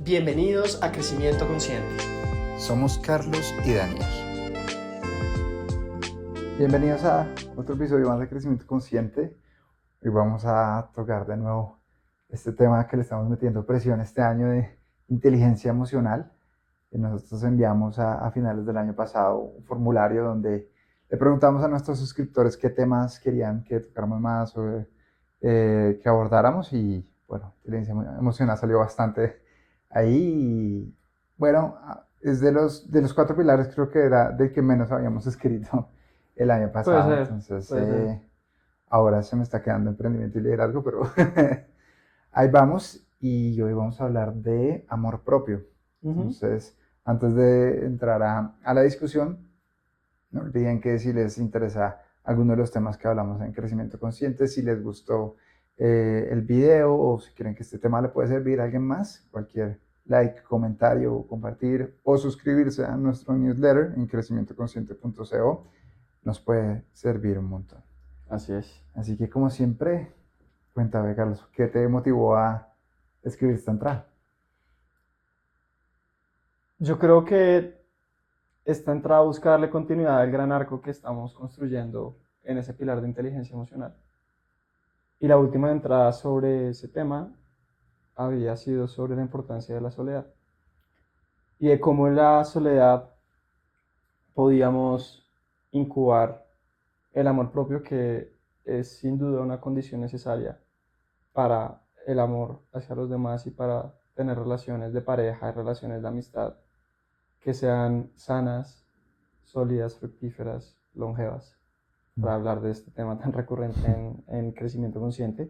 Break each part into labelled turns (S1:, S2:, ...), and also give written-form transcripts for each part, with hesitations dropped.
S1: Bienvenidos a Crecimiento Consciente.
S2: Somos Carlos y Daniel. Bienvenidos a otro episodio más de Crecimiento Consciente. Hoy vamos a tocar de nuevo este tema que le estamos metiendo presión este año de inteligencia emocional. Nosotros enviamos a finales del año pasado un formulario donde le preguntamos a nuestros suscriptores qué temas querían que tocáramos más o que abordáramos, y bueno, inteligencia emocional salió bastante ahí. Y bueno, es de los 4 pilares, creo que era del que menos habíamos escrito el año pasado. Entonces ahora se me está quedando emprendimiento y liderazgo, pero ahí vamos. Y hoy vamos a hablar de amor propio. Entonces, antes de entrar a la discusión, no olviden que si les interesa alguno de los temas que hablamos en Crecimiento Consciente, si les gustó el video o si creen que este tema le puede servir a alguien más, cualquier like, comentario, compartir o suscribirse a nuestro newsletter en crecimientoconsciente.co nos puede servir un montón.
S3: Así es.
S2: Así que, como siempre, cuéntame, Carlos, ¿qué te motivó a escribir esta entrada?
S3: Yo creo que esta entrada busca darle continuidad al gran arco que estamos construyendo en ese pilar de inteligencia emocional. Y la última entrada sobre ese tema había sido sobre la importancia de la soledad y de cómo en la soledad podíamos incubar el amor propio, que es sin duda una condición necesaria para el amor hacia los demás y para tener relaciones de pareja, relaciones de amistad que sean sanas, sólidas, fructíferas, longevas, para hablar de este tema tan recurrente en Crecimiento Consciente.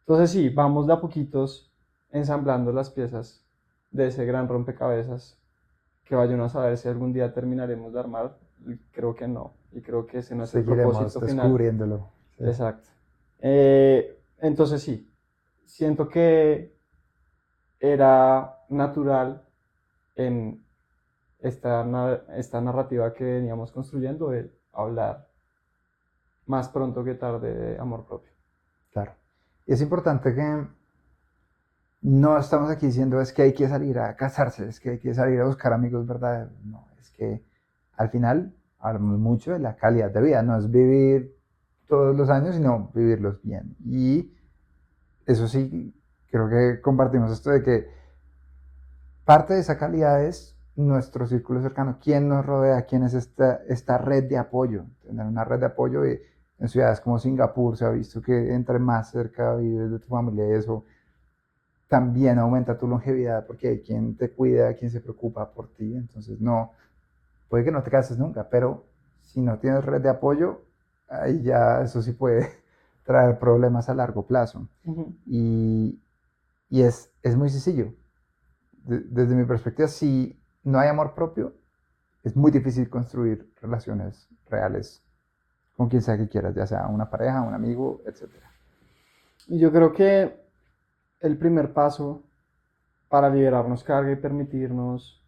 S3: Entonces sí, vamos de a poquitos ensamblando las piezas de ese gran rompecabezas que vayan a saber si algún día terminaremos de armar. Creo que no, y creo que ese no es el propósito final.
S2: Descubriéndolo.
S3: Sí. Exacto. Entonces sí, siento que era natural en esta narrativa que veníamos construyendo de hablar más pronto que tarde de amor propio.
S2: Claro. Y es importante que no estamos aquí diciendo es que hay que salir a casarse, es que hay que salir a buscar amigos verdaderos. No, es que al final hablamos mucho de la calidad de vida. No es vivir todos los años, sino vivirlos bien. Y eso sí, creo que compartimos esto de que parte de esa calidad es nuestro círculo cercano, quién nos rodea, quién es esta red de apoyo. Tener una red de apoyo, y en ciudades como Singapur se ha visto que entre más cerca vives de tu familia, eso también aumenta tu longevidad, porque hay quien te cuida, quien se preocupa por ti. Entonces, no, puede que no te cases nunca, pero si no tienes red de apoyo, ahí ya eso sí puede traer problemas a largo plazo. Y es muy sencillo. Desde mi perspectiva, si no hay amor propio, es muy difícil construir relaciones reales con quien sea que quieras, ya sea una pareja, un amigo, etc.
S3: Y yo creo que el primer paso para liberarnos carga y permitirnos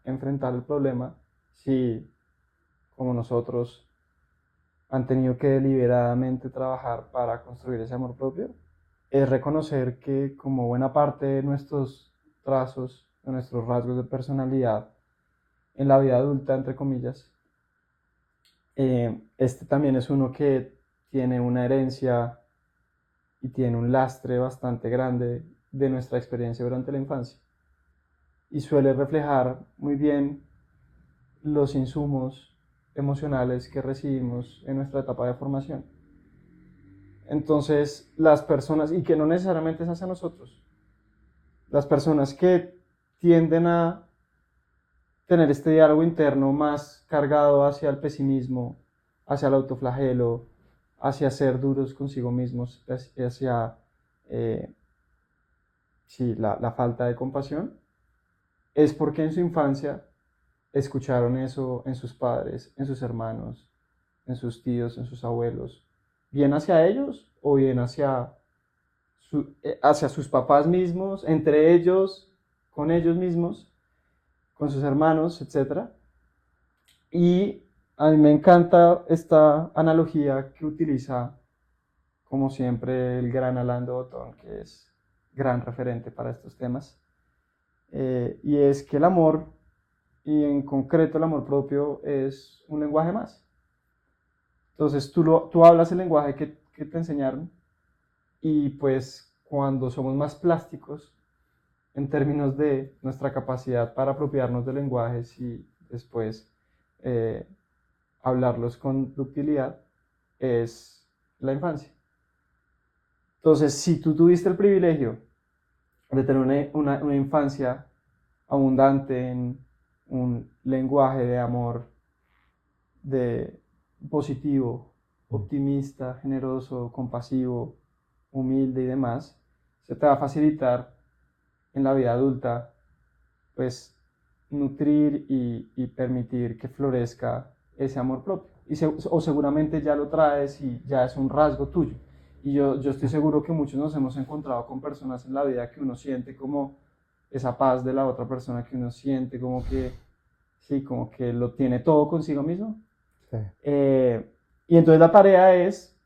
S3: enfrentar el problema, si como nosotros han tenido que deliberadamente trabajar para construir ese amor propio, es reconocer que como buena parte de nuestros trazos, de nuestros rasgos de personalidad en la vida adulta, entre comillas, este también es uno que tiene una herencia y tiene un lastre bastante grande de nuestra experiencia durante la infancia, y suele reflejar muy bien los insumos emocionales que recibimos en nuestra etapa de formación. Entonces, las personas, y que no necesariamente es hacia nosotros, las personas que tienden a tener este diálogo interno más cargado hacia el pesimismo, hacia el autoflagelo, hacia ser duros consigo mismos, hacia la falta de compasión, es porque en su infancia escucharon eso en sus padres, en sus hermanos, en sus tíos, en sus abuelos, bien hacia ellos o bien hacia sus papás mismos, entre ellos, con ellos mismos, con sus hermanos, etc. Y a mí me encanta esta analogía que utiliza, como siempre, el gran Alain de Botton, que es gran referente para estos temas. y es que el amor, y en concreto el amor propio, es un lenguaje más. Entonces tú hablas el lenguaje que te enseñaron, y pues cuando somos más plásticos en términos de nuestra capacidad para apropiarnos de lenguajes y después eh, hablarlos con ductilidad, es la infancia. Entonces, si tú tuviste el privilegio de tener una infancia abundante en un lenguaje de amor, de positivo, optimista, generoso, compasivo, humilde y demás, se te va a facilitar en la vida adulta, pues, nutrir y permitir que florezca ese amor propio. O seguramente ya lo traes y ya es un rasgo tuyo. Y yo estoy seguro que muchos nos hemos encontrado con personas en la vida que uno siente como esa paz de la otra persona, que uno siente como que, sí, como que lo tiene todo consigo mismo.
S2: Sí.
S3: Y entonces la tarea es,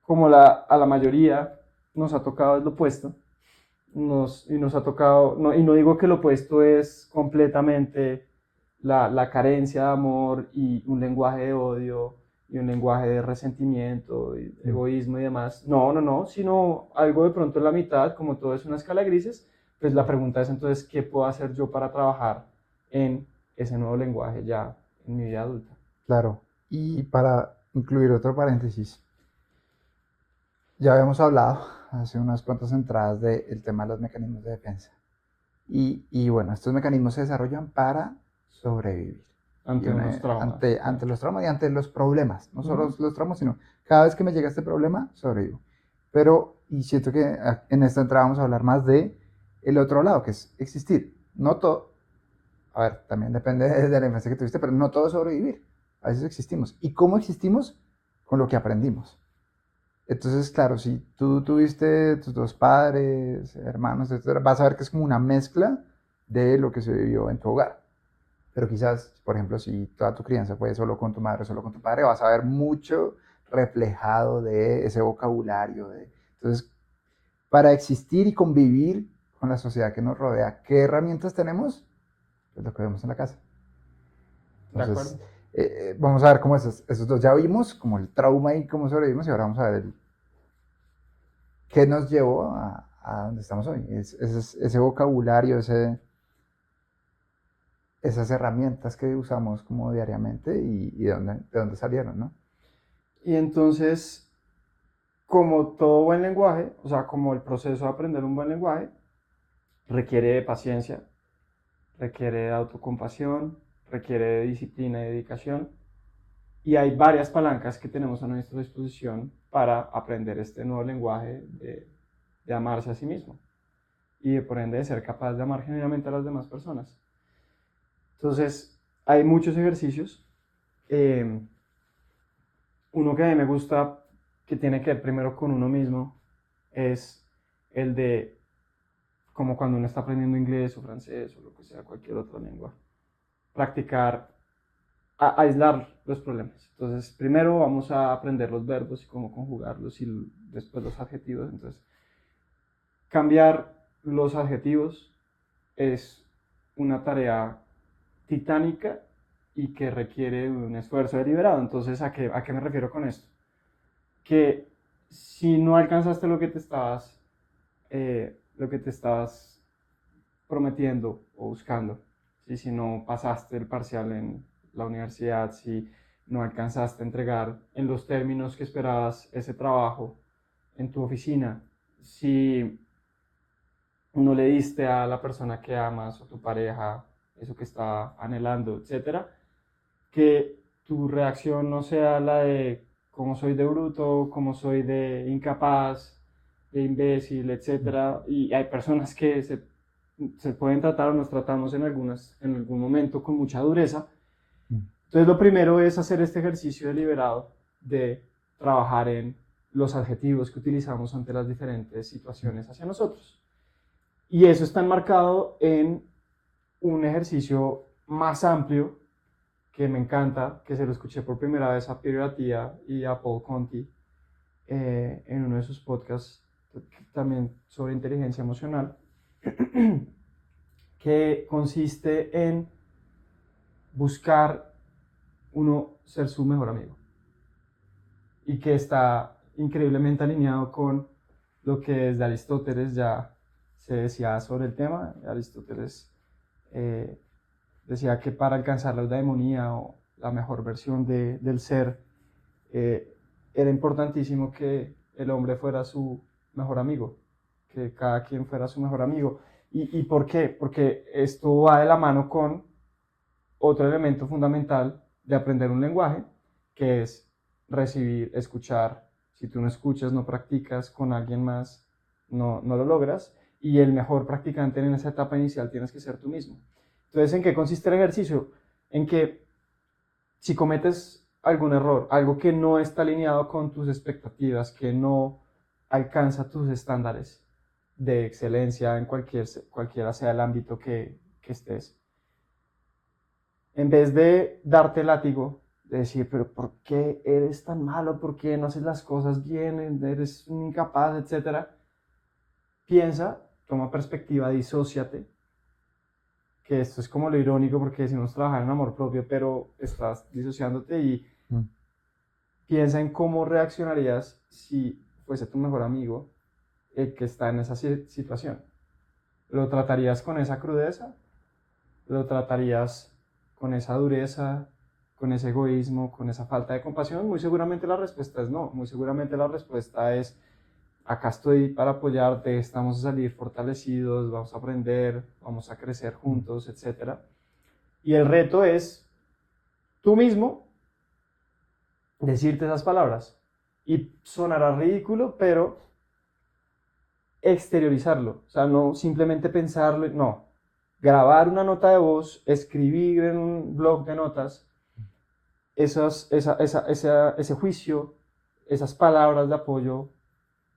S3: como a la mayoría nos ha tocado es lo opuesto, y nos ha tocado, y no digo que lo opuesto es completamente la carencia de amor y un lenguaje de odio y un lenguaje de resentimiento y egoísmo y demás. No, sino algo de pronto en la mitad, como todo es una escala de grises, pues la pregunta es entonces, ¿qué puedo hacer yo para trabajar en ese nuevo lenguaje ya en mi vida adulta?
S2: Claro. Y para incluir otro paréntesis, ya habíamos hablado hace unas cuantas entradas del tema de los mecanismos de defensa. Y bueno, estos mecanismos se desarrollan para sobrevivir.
S3: Ante unos traumas.
S2: Ante los traumas y ante los problemas. No solo los traumas, sino cada vez que me llega este problema, sobrevivo. Pero, y siento que en esta entrada vamos a hablar más de el otro lado, que es existir. No todo, a ver, también depende de la infancia que tuviste, pero no todo es sobrevivir. A veces existimos. ¿Y cómo existimos? Con lo que aprendimos. Entonces, claro, si tú tuviste tus dos padres, hermanos, etcétera, vas a ver que es como una mezcla de lo que se vivió en tu hogar. Pero quizás, por ejemplo, si toda tu crianza fue solo con tu madre, solo con tu padre, vas a ver mucho reflejado de ese vocabulario. Entonces, para existir y convivir con la sociedad que nos rodea, ¿qué herramientas tenemos? Pues lo que vemos en la casa.
S3: De
S2: Entonces,
S3: acuerdo.
S2: vamos a ver cómo esos dos ya vimos, como el trauma y cómo sobrevivimos, y ahora vamos a ver qué nos llevó a donde estamos hoy. Ese vocabulario, esas herramientas que usamos como diariamente y de dónde salieron, ¿no?
S3: Y entonces, como todo buen lenguaje, o sea, como el proceso de aprender un buen lenguaje, requiere de paciencia, requiere de autocompasión, requiere de disciplina y dedicación. Y hay varias palancas que tenemos a nuestra disposición para aprender este nuevo lenguaje de amarse a sí mismo y de por ende de ser capaz de amar genuinamente a las demás personas. Entonces, hay muchos ejercicios. Uno que a mí me gusta, que tiene que ver primero con uno mismo, es el de como cuando uno está aprendiendo inglés o francés o lo que sea, cualquier otra lengua. Practicar, aislar los problemas. Entonces, primero vamos a aprender los verbos y cómo conjugarlos y después los adjetivos. Entonces, cambiar los adjetivos es una tarea titánica y que requiere un esfuerzo deliberado. Entonces, a qué me refiero con esto? Que si no alcanzaste lo que te estabas prometiendo o buscando, ¿sí? Si no pasaste el parcial en la universidad, si no alcanzaste a entregar en los términos que esperabas ese trabajo en tu oficina, si no le diste a la persona que amas o tu pareja eso que está anhelando, etcétera, que tu reacción no sea la de cómo soy de bruto, cómo soy de incapaz, de imbécil, etcétera. Y hay personas que se pueden tratar o nos tratamos en algún momento con mucha dureza. Entonces lo primero es hacer este ejercicio deliberado de trabajar en los adjetivos que utilizamos ante las diferentes situaciones hacia nosotros. Y eso está enmarcado en un ejercicio más amplio que me encanta, que se lo escuché por primera vez a Piero Attia y a Paul Conti en uno de sus podcasts también sobre inteligencia emocional, que consiste en buscar uno ser su mejor amigo y que está increíblemente alineado con lo que desde Aristóteles ya se decía sobre el tema. Aristóteles decía que para alcanzar la eudaemonía o la mejor versión del ser, era importantísimo que el hombre fuera su mejor amigo, que cada quien fuera su mejor amigo. ¿Y por qué? Porque esto va de la mano con otro elemento fundamental de aprender un lenguaje, que es recibir, escuchar. Si tú no escuchas, no practicas con alguien más, no lo logras. Y el mejor practicante en esa etapa inicial tienes que ser tú mismo. Entonces, ¿en qué consiste el ejercicio? En que si cometes algún error, algo que no está alineado con tus expectativas, que no alcanza tus estándares de excelencia en cualquiera sea el ámbito que estés, en vez de darte látigo, de decir, pero ¿por qué eres tan malo? ¿Por qué no haces las cosas bien? ¿Eres un incapaz? Etcétera. Piensa, toma perspectiva, disóciate, que esto es como lo irónico porque decimos trabajar en amor propio, pero estás disociándote y piensa en cómo reaccionarías si fuese tu mejor amigo el que está en esa situación. ¿Lo tratarías con esa crudeza? ¿Lo tratarías con esa dureza, con ese egoísmo, con esa falta de compasión? Muy seguramente la respuesta es no. Muy seguramente la respuesta es: acá estoy para apoyarte, estamos a salir fortalecidos, vamos a aprender, vamos a crecer juntos, etc. Y el reto es tú mismo decirte esas palabras. Y sonará ridículo, pero exteriorizarlo. O sea, no simplemente pensarlo, no. Grabar una nota de voz, escribir en un blog de notas, ese juicio, esas palabras de apoyo,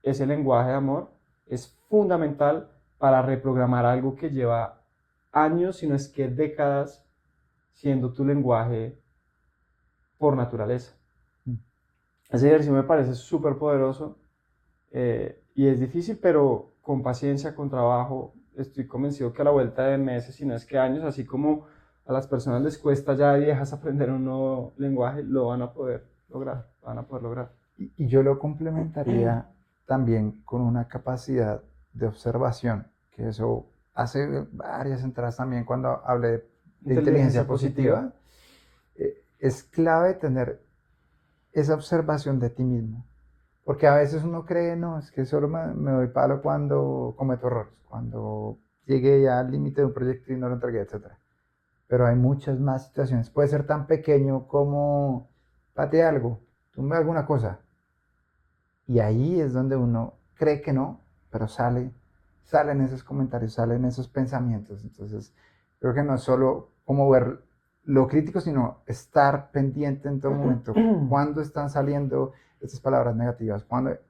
S3: ese lenguaje de amor, es fundamental para reprogramar algo que lleva años, si no es que décadas, siendo tu lenguaje por naturaleza. Ese ejercicio me parece súper poderoso, y es difícil, pero con paciencia, con trabajo, estoy convencido que a la vuelta de meses, si no es que años, así como a las personas les cuesta ya de viejas aprender un nuevo lenguaje, lo van a poder lograr,
S2: Y yo lo complementaría también con una capacidad de observación, que eso hace varias entradas también cuando hablé de inteligencia positiva. Es clave tener esa observación de ti mismo, porque a veces uno cree, no, es que solo me doy palo cuando cometo errores, cuando llegué ya al límite de un proyecto y no lo entregué, etc. Pero hay muchas más situaciones. Puede ser tan pequeño como pateé algo, tumbé alguna cosa. Y ahí es donde uno cree que no, pero salen esos comentarios, salen esos pensamientos. Entonces, creo que no es solo como ver lo crítico, sino estar pendiente en todo momento. ¿Cuándo están saliendo estas palabras negativas?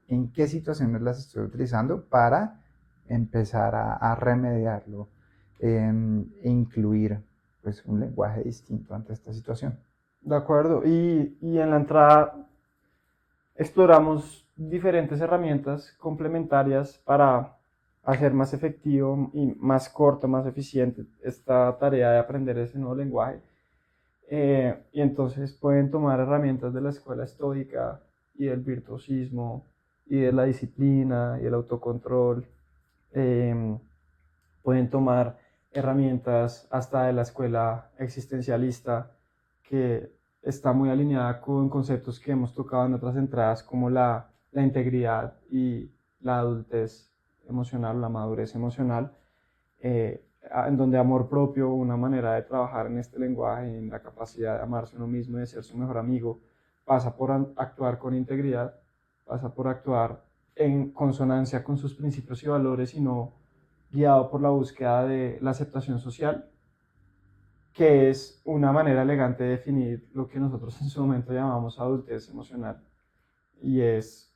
S2: ¿En qué situaciones las estoy utilizando para empezar a remediarlo e incluir pues, un lenguaje distinto ante esta situación?
S3: De acuerdo. Y en la entrada exploramos diferentes herramientas complementarias para hacer más efectivo y más corto, más eficiente esta tarea de aprender ese nuevo lenguaje. Y entonces pueden tomar herramientas de la escuela estoica y del virtuosismo y de la disciplina y el autocontrol. Pueden tomar herramientas hasta de la escuela existencialista, que está muy alineada con conceptos que hemos tocado en otras entradas, como la integridad y la adultez emocional, la madurez emocional, en donde amor propio, una manera de trabajar en este lenguaje, en la capacidad de amarse a uno mismo y de ser su mejor amigo, pasa por actuar con integridad, pasa por actuar en consonancia con sus principios y valores y no guiado por la búsqueda de la aceptación social, que es una manera elegante de definir lo que nosotros en su momento llamamos adultez emocional. Y es,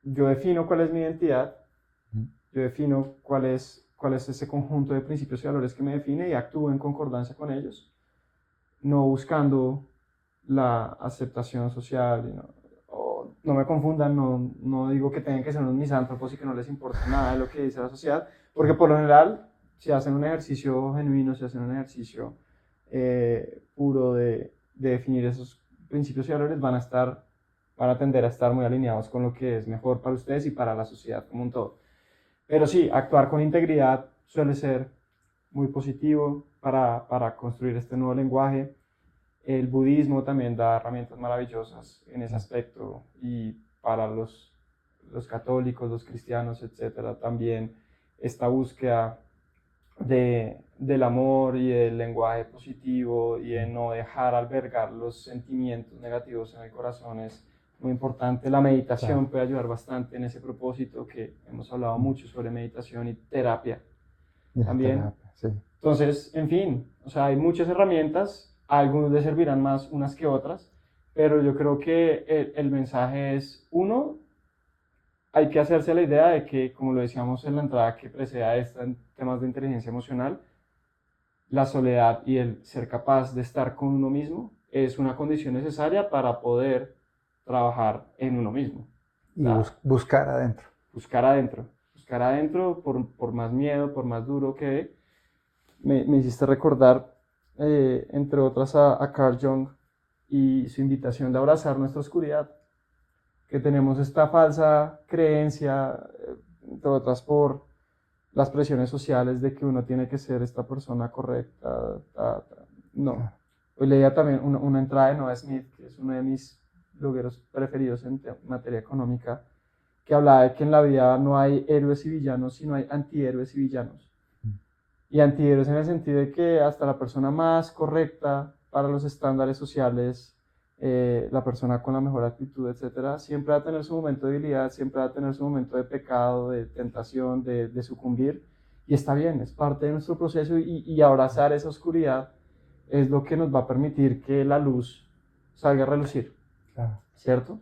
S3: yo defino cuál es mi identidad, yo defino cuál es ese conjunto de principios y valores que me define y actúo en concordancia con ellos, no buscando la aceptación social. No me confundan, no digo que tengan que ser unos misántropos y que no les importa nada de lo que dice la sociedad, porque por lo general si hacen un ejercicio genuino, si hacen un ejercicio puro de definir esos principios y valores, van a tender a estar muy alineados con lo que es mejor para ustedes y para la sociedad como un todo. Pero sí, actuar con integridad suele ser muy positivo para construir este nuevo lenguaje. El budismo también da herramientas maravillosas en ese aspecto, y para los católicos, los cristianos, etcétera, también esta búsqueda del amor y del lenguaje positivo y de no dejar albergar los sentimientos negativos en el corazón es muy importante. La meditación
S2: Claro.
S3: puede ayudar bastante en ese propósito, que hemos hablado mucho sobre meditación y terapia
S2: Y la
S3: también.
S2: terapia, sí.
S3: Entonces, en fin, o sea, hay muchas herramientas, a algunos les servirán más unas que otras, pero yo creo que el mensaje es, uno, hay que hacerse la idea de que, como lo decíamos en la entrada que precede a esta en temas de inteligencia emocional, la soledad y el ser capaz de estar con uno mismo es una condición necesaria para poder trabajar en uno mismo.
S2: Y
S3: O sea,
S2: buscar adentro.
S3: buscar adentro, por más miedo, por más duro que me hiciste recordar, entre otras, a Carl Jung y su invitación de abrazar nuestra oscuridad, que tenemos esta falsa creencia, entre otras por las presiones sociales de que uno tiene que ser esta persona correcta. No.
S2: Claro.
S3: Hoy leía también una entrada de Noah Smith, que es uno de mis blogueros preferidos en materia económica, que hablaba de que en la vida no hay héroes y villanos, sino hay antihéroes y villanos. Y antihéroes en el sentido de que hasta la persona más correcta para los estándares sociales, la persona con la mejor actitud, etcétera, siempre va a tener su momento de debilidad, siempre va a tener su momento de pecado, de tentación, de sucumbir. Y está bien, es parte de nuestro proceso, y abrazar esa oscuridad es lo que nos va a permitir que la luz salga a relucir.
S2: Claro.
S3: ¿Cierto?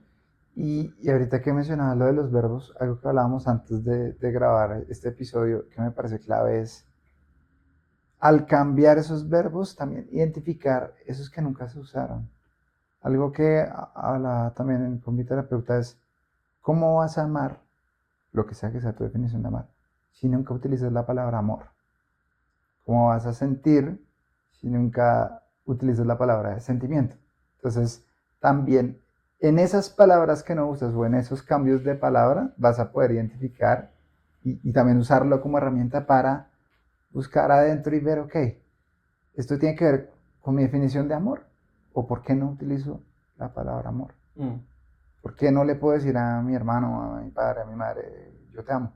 S2: Y ahorita que mencionabas lo de los verbos, algo que hablábamos antes de grabar este episodio que me parece clave es, al cambiar esos verbos, también identificar esos que nunca se usaron. Algo que habla también con mi terapeuta es, ¿cómo vas a amar, lo que sea tu definición de amar, si nunca utilizas la palabra amor? ¿Cómo vas a sentir si nunca utilizas la palabra sentimiento? Entonces, también en esas palabras que no usas o en esos cambios de palabra vas a poder identificar y también usarlo como herramienta para buscar adentro y ver, ok, esto tiene que ver con mi definición de amor, o por qué no utilizo la palabra amor. ¿Por qué no le puedo decir a mi hermano, a mi padre, a mi madre, yo te amo?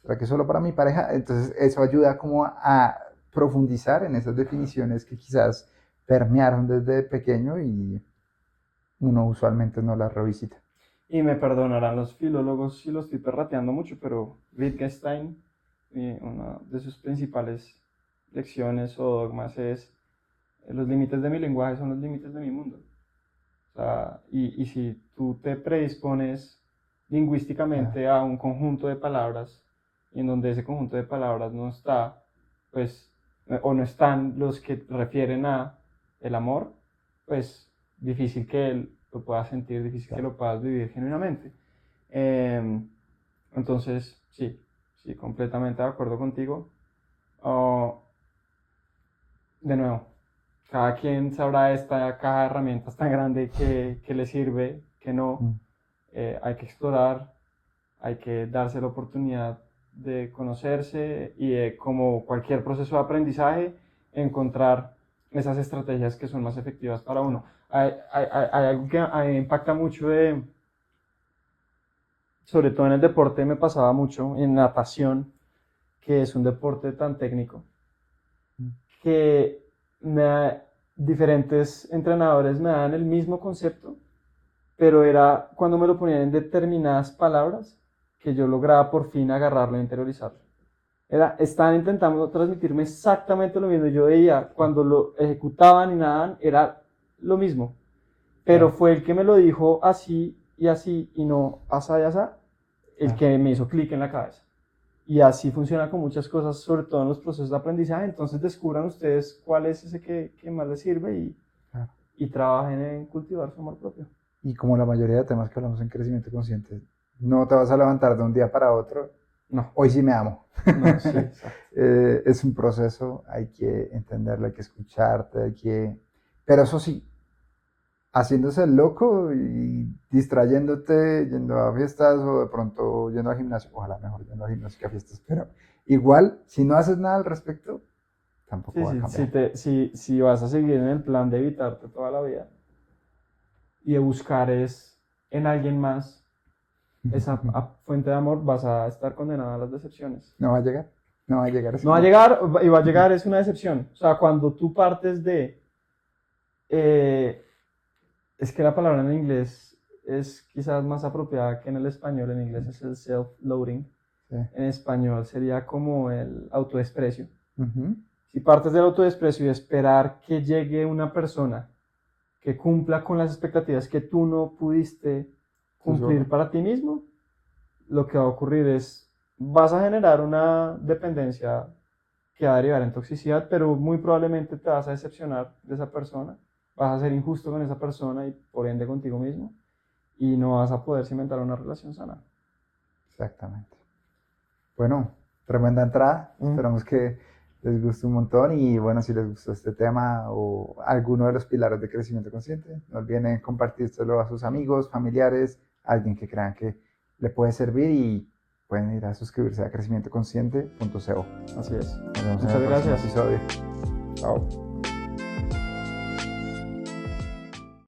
S2: ¿Será que solo para mi pareja? Entonces eso ayuda como a profundizar en esas definiciones que quizás permearon desde pequeño y uno usualmente no las revisita.
S3: Y me perdonarán los filólogos si lo estoy perrateando mucho, pero Wittgenstein, una de sus principales lecciones o dogmas es: los límites de mi lenguaje son los límites de mi mundo. O sea, y si tú te predispones lingüísticamente a un conjunto de palabras, y en donde ese conjunto de palabras no está, pues, o no están los que refieren a el amor, pues difícil que él lo puedas sentir, difícil que lo puedas vivir genuinamente. Entonces, sí, completamente de acuerdo contigo. De nuevo, cada quien sabrá esta caja de herramientas tan grande que le sirve, que no. Hay que explorar, hay que darse la oportunidad de conocerse y, como cualquier proceso de aprendizaje, encontrar esas estrategias que son más efectivas para uno. Hay algo que a mí me impacta mucho, sobre todo en el deporte, me pasaba mucho en natación, que es un deporte tan técnico, que diferentes entrenadores me dan el mismo concepto, pero era cuando me lo ponían en determinadas palabras que yo lograba por fin agarrarlo e interiorizarlo. Estaban intentando transmitirme exactamente lo mismo. Yo veía cuando lo ejecutaban y nadaban, era lo mismo, pero fue el que me lo dijo así y no asá y asá, el que me hizo clic en la cabeza. Y así funciona con muchas cosas, sobre todo en los procesos de aprendizaje. Entonces descubran ustedes cuál es ese que más les sirve y trabajen en cultivar su amor propio.
S2: Y como la mayoría de temas que hablamos en crecimiento consciente, no te vas a levantar de un día para otro
S3: No,
S2: hoy sí me amo.
S3: no, sí, exacto.
S2: Es un proceso, hay que entenderlo, hay que escucharte, pero eso sí, haciéndose el loco y distrayéndote, yendo a fiestas o de pronto yendo al gimnasio, ojalá mejor yendo al gimnasio que a fiestas, pero igual, si no haces nada al respecto, tampoco
S3: Sí,
S2: va a
S3: sí,
S2: cambiar.
S3: si vas a seguir en el plan de evitarte toda la vida y de buscar es en alguien más esa fuente de amor, vas a estar condenado a las decepciones.
S2: No va a llegar, no va a llegar ese
S3: No va a
S2: amor.
S3: llegar, y va a llegar es una decepción. O sea, cuando tú partes de... eh, es que la palabra en inglés es quizás más apropiada que en el español. En inglés es el self-loading.
S2: Sí.
S3: En español sería como el autodesprecio.
S2: Ujú.
S3: Si partes del autodesprecio y esperar que llegue una persona que cumpla con las expectativas que tú no pudiste
S2: Tú
S3: cumplir
S2: solo.
S3: para ti mismo, lo que va a ocurrir es, vas a generar una dependencia que va a derivar en toxicidad, pero muy probablemente te vas a decepcionar de esa persona, vas a ser injusto con esa persona y por ende contigo mismo, y no vas a poder cimentar una relación sana.
S2: Exactamente. Bueno, tremenda entrada. Esperamos que les guste un montón y bueno, si les gustó este tema o alguno de los pilares de crecimiento consciente, no olviden compartírselo a sus amigos, familiares, alguien que crean que le puede servir y pueden ir a suscribirse a crecimientoconsciente.co.
S3: Así es.
S2: Nos vemos en
S3: Muchas
S2: el próximo
S3: gracias.
S2: episodio.
S3: Chao.